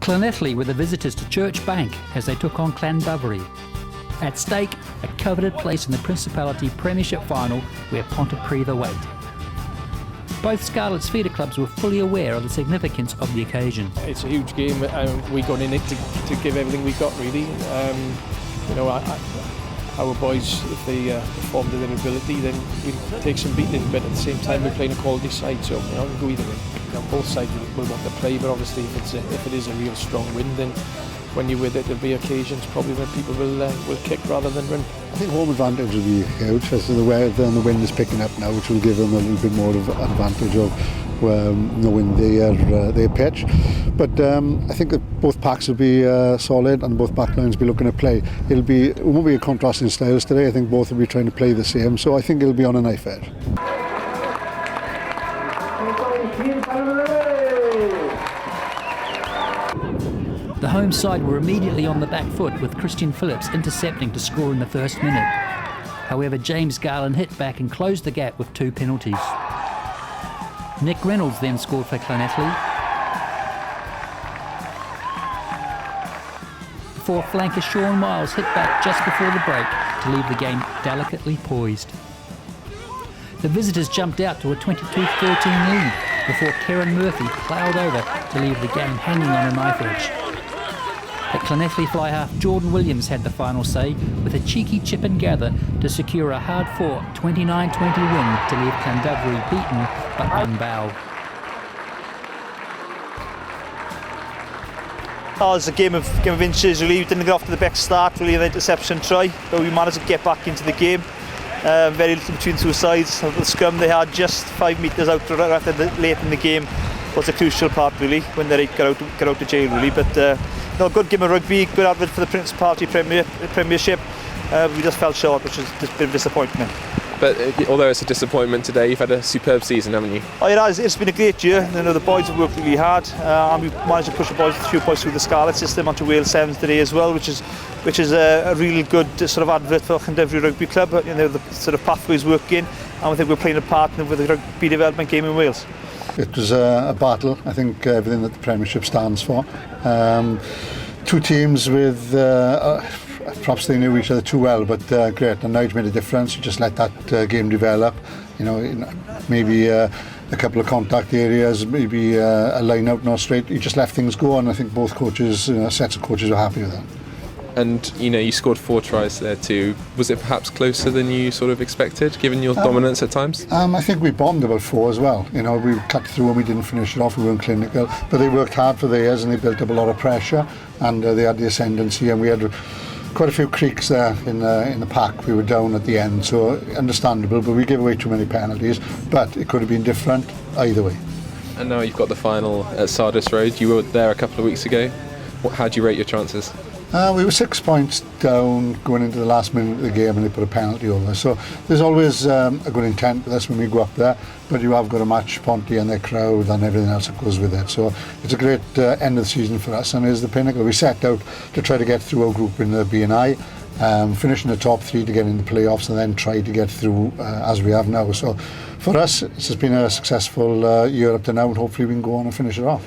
Llanelli were the visitors to Church Bank as they took on Llandovery. At stake, a coveted place in the Principality Premiership final where Pontypridd await. Both Scarlets feeder clubs were fully aware of the significance of the occasion. It's a huge game, and we gone in it to give everything we got, really. Our boys, if they perform to their ability, then we'll take some beating, but at the same time we're playing a quality side, so we'll go either way. Both sides will want to play, but obviously if it is a real strong win, then when you're with it, there'll be occasions probably when people will kick rather than run. I think home advantage will be huge, as the wind is picking up now, which will give them a little bit more of advantage of knowing their pitch. But I think that both packs will be solid and both back lines will be looking to play. It won't be a contrast in styles today. I think both will be trying to play the same, so I think it'll be on a knife edge. The home side were immediately on the back foot, with Christian Phillips intercepting to score in the first minute. However, James Garland hit back and closed the gap with 2 penalties. Nick Reynolds then scored for Llanelli, before flanker Sean Miles hit back just before the break to leave the game delicately poised. The visitors jumped out to a 22-13 lead before Kieran Murphy ploughed over to leave the game hanging on a knife edge. But Llanelli fly-half Jordan Williams had the final say with a cheeky chip and gather to secure a hard-fought 29-20 win to leave Llandovery beaten but unbowed. Oh, it's a game of inches really. We didn't get off to the best start really, an interception try, but we managed to get back into the game. Very little between two sides. The scrum they had just 5 metres out after late in the game was a crucial part really, when they got out of jail really. But no, good game of rugby, good advert for the Principality Premiership. We just fell short, which is just a bit of disappointment. But although it's a disappointment today, you've had a superb season, haven't you? Oh, it has. It's been a great year. The boys have worked really hard, and we've managed to push a few boys through the Scarlet system onto Wales Sevens today as well, which is a really good sort of advert for Llandovery Rugby Club. The sort of pathways working, and I think we're playing a partner with the rugby development game in Wales. It was a battle. I think everything that the Premiership stands for. 2 teams with perhaps they knew each other too well, but great. And now it's made a difference. You just let that game develop. Maybe a couple of contact areas, maybe a line out not straight. You just let things go, and I think both coaches, sets of coaches, were happy with that. And you scored 4 tries there too. Was it perhaps closer than you sort of expected, given your dominance at times? I think we bombed about 4 as well. We cut through and we didn't finish it off. We weren't clinical, but they worked hard for theirs and they built up a lot of pressure, and they had the ascendancy, and we had quite a few creaks there in the pack. We were down at the end, so understandable, but we gave away too many penalties. But it could have been different either way. And now you've got the final at Sardis Road. You were there a couple of weeks ago. How do you rate your chances? We were 6 points down going into the last minute of the game, and they put a penalty over. So there's always a good intent with us when we go up there, but you have got to match Ponty and their crowd and everything else that goes with it. So it's a great end of the season for us, and it's the pinnacle. We set out to try to get through our group in the B&I, finish in the top 3 to get in the playoffs, and then try to get through as we have now. So for us, it's been a successful year up to now, and hopefully we can go on and finish it off.